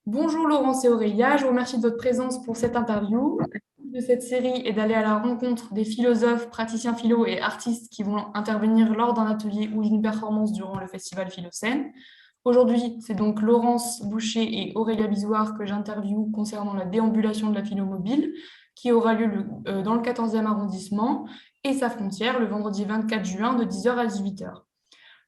Bonjour Laurence et Aurélia, je vous remercie de votre présence pour cette interview. Le but de cette série est d'aller à la rencontre des philosophes, praticiens philo et artistes qui vont intervenir lors d'un atelier ou d'une performance durant le festival Philocène. Aujourd'hui, c'est donc Laurence Boucher et Aurélia Bizouard que j'interviewe concernant la déambulation de la philo mobile qui aura lieu dans le 14e arrondissement et sa frontière le vendredi 24 juin de 10h à 18h.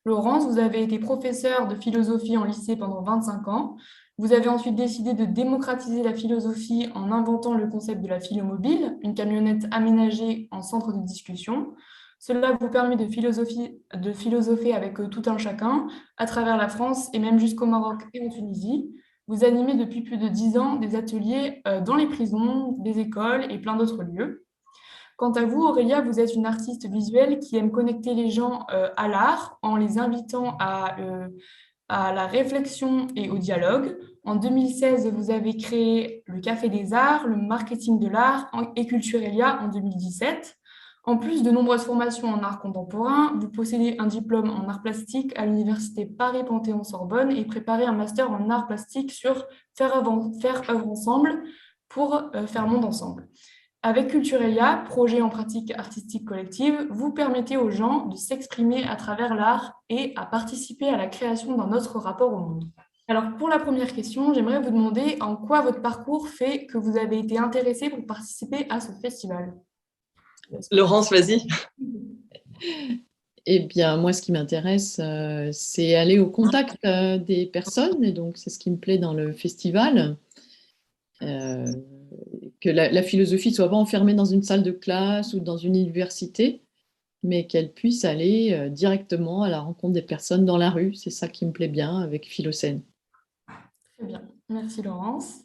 Laurence, vous avez été professeure de philosophie en lycée pendant 25 ans. Vous avez ensuite décidé de démocratiser la philosophie en inventant le concept de la philomobile, une camionnette aménagée en centre de discussion. Cela vous permet de philosopher avec tout un chacun à travers la France et même jusqu'au Maroc et en Tunisie. Vous animez depuis plus de 10 ans des ateliers dans les prisons, des écoles et plein d'autres lieux. Quant à vous, Aurélia, vous êtes une artiste visuelle qui aime connecter les gens à l'art en les invitant à la réflexion et au dialogue. En 2016, vous avez créé le Café des Arts, le marketing de l'art et Culturelia en 2017. En plus de nombreuses formations en art contemporain, vous possédez un diplôme en art plastique à l'université Paris-Panthéon-Sorbonne et préparez un master en art plastique sur faire œuvre ensemble pour faire monde ensemble. Avec Culturelia, projet en pratique artistique collective, vous permettez aux gens de s'exprimer à travers l'art et à participer à la création d'un autre rapport au monde. Alors, pour la première question, j'aimerais vous demander en quoi votre parcours fait que vous avez été intéressé pour participer à ce festival. Laurence, vas-y. Eh bien, moi, ce qui m'intéresse, c'est aller au contact des personnes, et donc c'est ce qui me plaît dans le festival, euh, que la philosophie soit pas enfermée dans une salle de classe ou dans une université, mais qu'elle puisse aller directement à la rencontre des personnes dans la rue. C'est ça qui me plaît bien avec Philocène. Très bien, merci Laurence.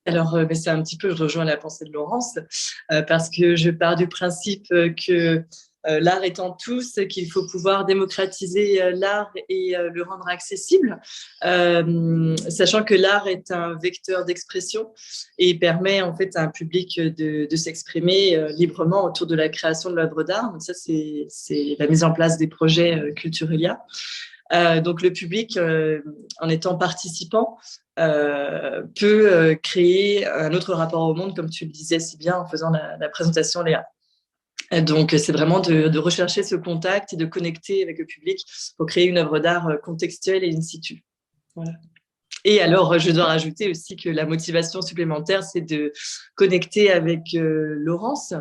Alors, c'est un petit peu, je rejoins la pensée de Laurence, parce que je pars du principe que l'art étant tous, qu'il faut pouvoir démocratiser l'art et le rendre accessible, sachant que l'art est un vecteur d'expression et permet en fait à un public de s'exprimer librement autour de la création de l'œuvre d'art. Donc ça, c'est la mise en place des projets Culturelia. Donc le public, en étant participant, peut créer un autre rapport au monde, comme tu le disais si bien en faisant la présentation, Léa. Donc, c'est vraiment de rechercher ce contact et de connecter avec le public pour créer une œuvre d'art contextuelle et in situ. Voilà. Et alors, je dois rajouter aussi que la motivation supplémentaire, c'est de connecter avec Laurence,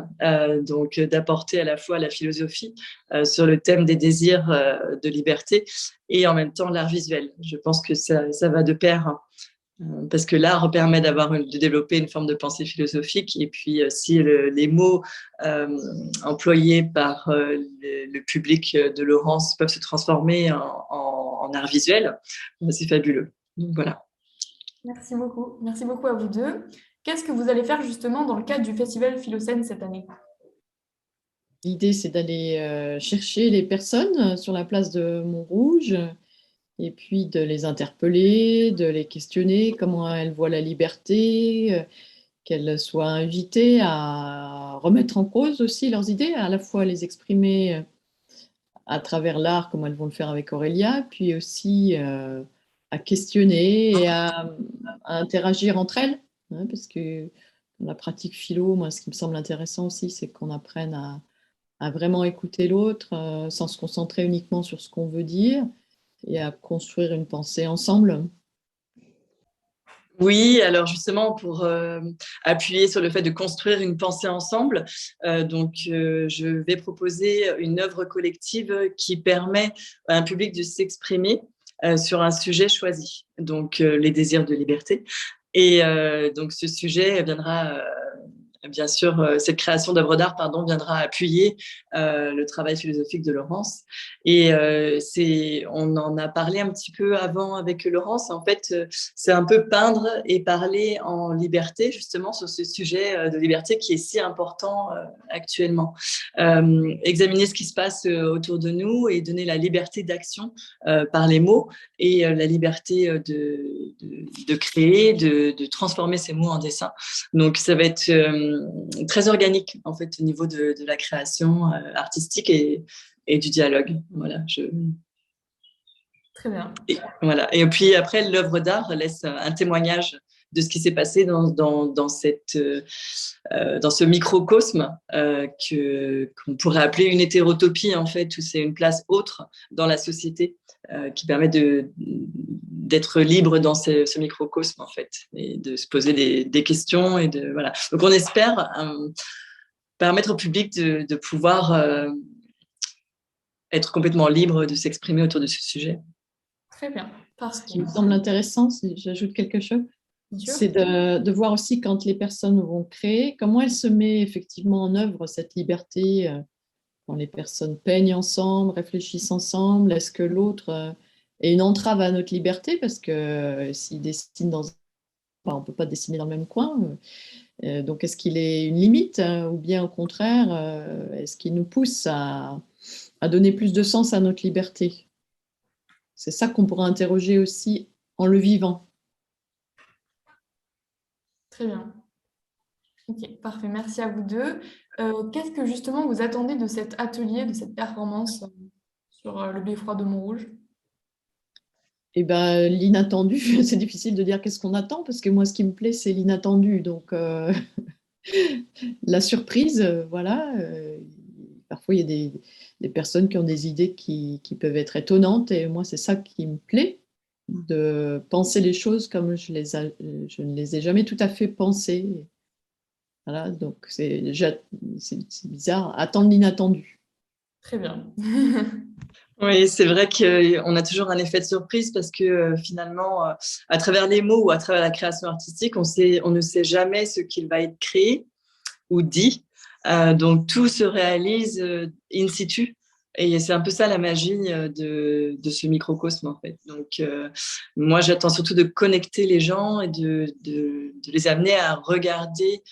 donc d'apporter à la fois la philosophie sur le thème des désirs de liberté et en même temps l'art visuel. Je pense que ça va de pair, hein, parce que l'art permet de développer une forme de pensée philosophique et puis si les mots employés par le public de Laurence peuvent se transformer en art visuel, c'est fabuleux. Donc voilà. Merci beaucoup. Merci beaucoup à vous deux. Qu'est-ce que vous allez faire justement dans le cadre du festival Philocène cette année? L'idée, c'est d'aller chercher les personnes sur la place de Montrouge et puis de les interpeller, de les questionner, comment elles voient la liberté, qu'elles soient invitées à remettre en cause aussi leurs idées, à la fois les exprimer à travers l'art, comme elles vont le faire avec Aurélia, puis aussi à questionner et à interagir entre elles, hein, parce que dans la pratique philo, moi, ce qui me semble intéressant aussi, c'est qu'on apprenne à vraiment écouter l'autre sans se concentrer uniquement sur ce qu'on veut dire et à construire une pensée ensemble. Oui, alors justement pour appuyer sur le fait de construire une pensée ensemble, je vais proposer une œuvre collective qui permet à un public de s'exprimer sur un sujet choisi, donc les désirs de liberté. Et donc ce sujet viendra bien sûr, cette création d'œuvres d'art, viendra appuyer le travail philosophique de Laurence. Et on en a parlé un petit peu avant avec Laurence. En fait, c'est un peu peindre et parler en liberté, justement, sur ce sujet de liberté qui est si important actuellement. Examiner ce qui se passe autour de nous et donner la liberté d'action par les mots et la liberté de créer, de transformer ces mots en dessin. Donc, ça va être très organique en fait au niveau de la création artistique et du dialogue. Voilà, Très bien. voilà. Et puis après, l'œuvre d'art laisse un témoignage de ce qui s'est passé dans ce microcosme qu'on pourrait appeler une hétérotopie, en fait, où c'est une place autre dans la société qui permet d'être libre dans ce microcosme, en fait, et de se poser des questions. Voilà. Donc, on espère permettre au public de pouvoir être complètement libre de s'exprimer autour de ce sujet. Très bien. Ce qui me semble intéressant, si j'ajoute quelque chose, c'est de voir aussi quand les personnes vont créer, comment elles se mettent effectivement en œuvre cette liberté, quand les personnes peignent ensemble, réfléchissent ensemble, est-ce que l'autre est une entrave à notre liberté, parce que s'il dessine on ne peut pas dessiner dans le même coin, donc est-ce qu'il est une limite, ou bien au contraire, est-ce qu'il nous pousse à donner plus de sens à notre liberté? C'est ça qu'on pourra interroger aussi en le vivant. Très bien. Ok, parfait. Merci à vous deux. Qu'est-ce que justement vous attendez de cet atelier, de cette performance sur le beffroi de Montrouge? Eh ben, l'inattendu, c'est difficile de dire qu'est-ce qu'on attend, parce que moi, ce qui me plaît, c'est l'inattendu. Donc, la surprise, voilà. Parfois, il y a des personnes qui ont des idées qui peuvent être étonnantes, et moi, c'est ça qui me plaît, de penser les choses comme je ne les ai jamais tout à fait pensées. Voilà, donc c'est bizarre, attendre l'inattendu. Très bien. Oui, c'est vrai qu'on a toujours un effet de surprise parce que finalement, à travers les mots ou à travers la création artistique, on ne sait jamais ce qu'il va être créé ou dit. Donc, tout se réalise in situ. Et c'est un peu ça la magie de ce microcosme, en fait. Donc, moi, j'attends surtout de connecter les gens et de les amener à regarder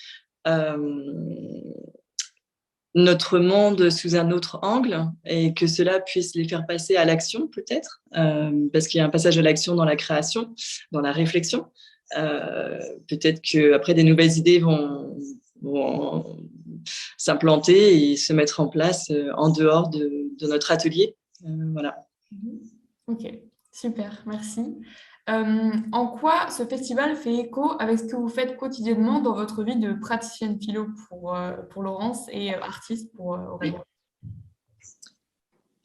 notre monde sous un autre angle et que cela puisse les faire passer à l'action peut-être, parce qu'il y a un passage à l'action dans la création, dans la réflexion. Peut-être qu'après des nouvelles idées vont s'implanter et se mettre en place en dehors de notre atelier. Voilà. Ok, super, merci. En quoi ce festival fait écho avec ce que vous faites quotidiennement dans votre vie de praticienne philo pour Laurence et artiste pour Aurélia?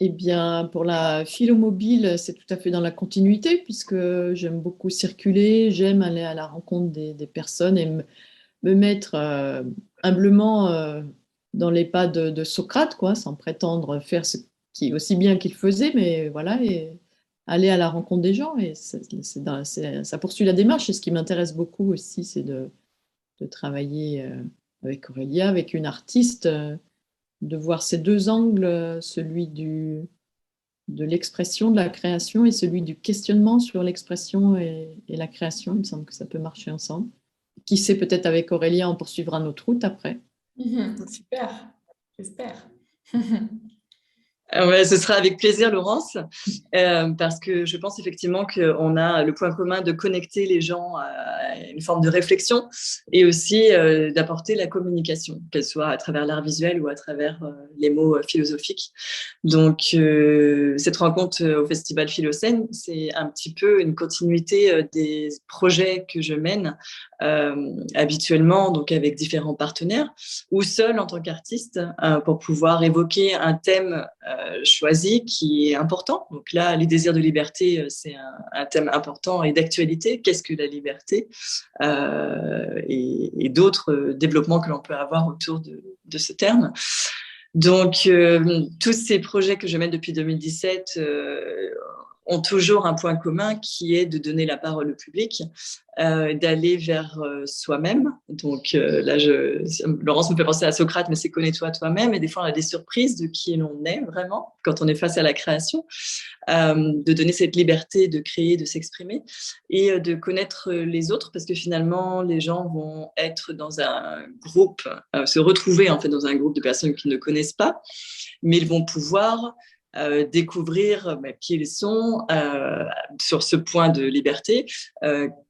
Eh bien, pour la philomobile, c'est tout à fait dans la continuité, puisque j'aime beaucoup circuler, j'aime aller à la rencontre des personnes et me mettre humblement dans les pas de Socrate, quoi, sans prétendre faire ce qui aussi bien qu'il faisait, mais voilà, et aller à la rencontre des gens. Et ça poursuit la démarche. Et ce qui m'intéresse beaucoup aussi, c'est de travailler avec Aurélia, avec une artiste, de voir ces deux angles, celui de l'expression, de la création, et celui du questionnement sur l'expression et la création. Il me semble que ça peut marcher ensemble. Qui sait, peut-être avec Aurélia, on poursuivra notre route après. Super, j'espère. Ouais, ce sera avec plaisir, Laurence, parce que je pense effectivement qu'on a le point commun de connecter les gens à une forme de réflexion et aussi d'apporter la communication, qu'elle soit à travers l'art visuel ou à travers les mots philosophiques. Donc, cette rencontre au Festival Philocène, c'est un petit peu une continuité des projets que je mène habituellement, donc avec différents partenaires ou seul en tant qu'artiste pour pouvoir évoquer un thème choisi qui est important. Donc là, les désirs de liberté, c'est un thème important et d'actualité. Qu'est-ce que la liberté et d'autres développements que l'on peut avoir autour de ce terme. Donc, tous ces projets que je mène depuis 2017 ont toujours un point commun qui est de donner la parole au public, d'aller vers soi-même. Donc là, Laurence me fait penser à Socrate, mais c'est connais-toi toi-même. Et des fois, on a des surprises de qui l'on est vraiment quand on est face à la création, de donner cette liberté de créer, de s'exprimer et de connaître les autres, parce que finalement, les gens vont être dans un groupe, se retrouver en fait dans un groupe de personnes qu'ils ne connaissent pas, mais ils vont pouvoir découvrir qui ils sont sur ce point de liberté,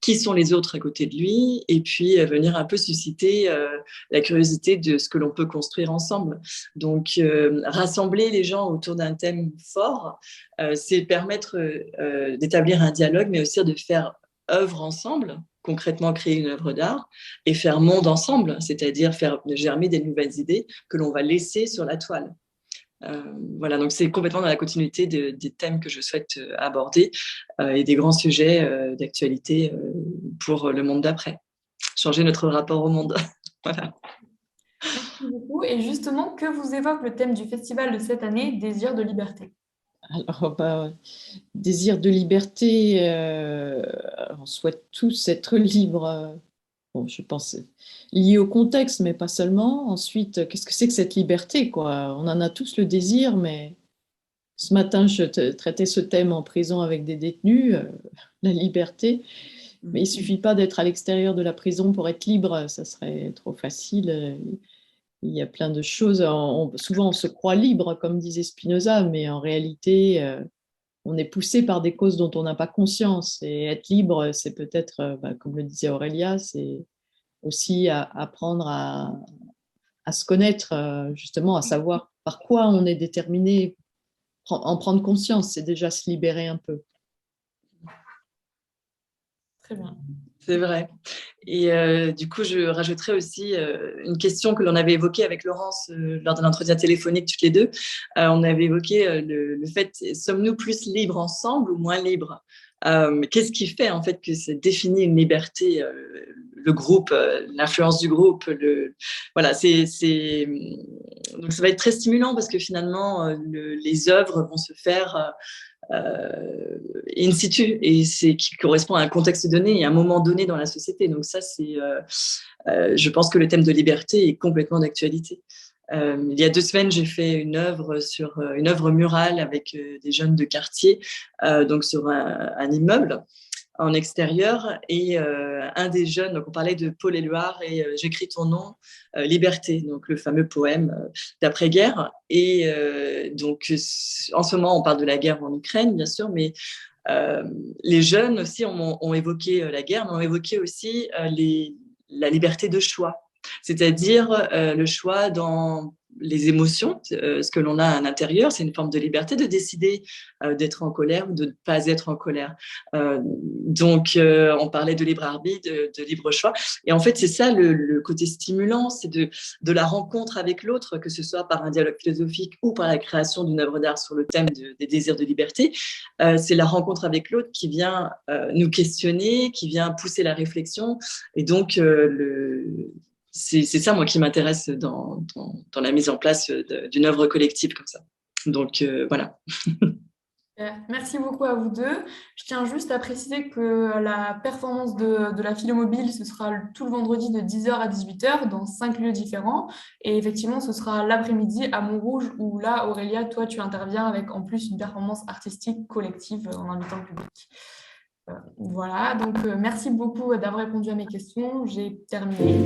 qui sont les autres à côté de lui, et puis venir un peu susciter la curiosité de ce que l'on peut construire ensemble. Donc, rassembler les gens autour d'un thème fort, c'est permettre d'établir un dialogue, mais aussi de faire œuvre ensemble, concrètement créer une œuvre d'art, et faire monde ensemble, c'est-à-dire faire germer des nouvelles idées que l'on va laisser sur la toile. Voilà, donc c'est complètement dans la continuité des thèmes que je souhaite aborder et des grands sujets d'actualité pour le monde d'après. Changer notre rapport au monde. Voilà. Merci beaucoup. Et justement, que vous évoque le thème du festival de cette année, Désir de liberté? Alors, désir de liberté, on souhaite tous être libres. Bon, je pense lié au contexte, mais pas seulement. Ensuite, qu'est-ce que c'est que cette liberté, quoi? On en a tous le désir, mais ce matin, je traitais ce thème en prison avec des détenus, la liberté. Mais il suffit pas d'être à l'extérieur de la prison pour être libre, ça serait trop facile. Il y a plein de choses. Souvent, on se croit libre, comme disait Spinoza, mais en réalité, on est poussé par des causes dont on n'a pas conscience. Et être libre, c'est peut-être, comme le disait Aurélia, c'est aussi apprendre à se connaître, justement, à savoir par quoi on est déterminé, en prendre conscience, c'est déjà se libérer un peu. Très bien. C'est vrai. Et du coup, je rajouterais aussi une question que l'on avait évoquée avec Laurence lors d'un entretien téléphonique toutes les deux. On avait évoqué le fait, sommes-nous plus libres ensemble ou moins libres? Qu'est-ce qui fait en fait que ça définit une liberté, le groupe, l'influence du groupe, voilà, donc ça va être très stimulant parce que finalement les œuvres vont se faire in situ et c'est qui correspond à un contexte donné et à un moment donné dans la société. Donc ça, je pense que le thème de liberté est complètement d'actualité. Il y a 2 semaines, j'ai fait une œuvre murale avec des jeunes de quartier, donc sur un immeuble en extérieur et un des jeunes, donc on parlait de Paul Éluard et J'écris ton nom, Liberté, donc le fameux poème d'après-guerre. Et donc en ce moment, on parle de la guerre en Ukraine, bien sûr, mais les jeunes aussi ont évoqué la guerre, mais ont évoqué aussi la liberté de choix, c'est-à-dire le choix dans les émotions, ce que l'on a à l'intérieur, c'est une forme de liberté de décider d'être en colère ou de ne pas être en colère. Donc, on parlait de libre arbitre, de libre choix. Et en fait, c'est ça le côté stimulant, c'est de la rencontre avec l'autre, que ce soit par un dialogue philosophique ou par la création d'une œuvre d'art sur le thème des désirs de liberté. C'est la rencontre avec l'autre qui vient nous questionner, qui vient pousser la réflexion. Et donc, c'est ça, moi, qui m'intéresse dans la mise en place d'une œuvre collective comme ça. Donc, voilà. Merci beaucoup à vous deux. Je tiens juste à préciser que la performance de la Philomobile, ce sera tout le vendredi de 10h à 18h dans 5 lieux différents. Et effectivement, ce sera l'après-midi à Montrouge où là, Aurélia, toi, tu interviens avec en plus une performance artistique collective en invitant le public. Voilà, donc merci beaucoup d'avoir répondu à mes questions. J'ai terminé.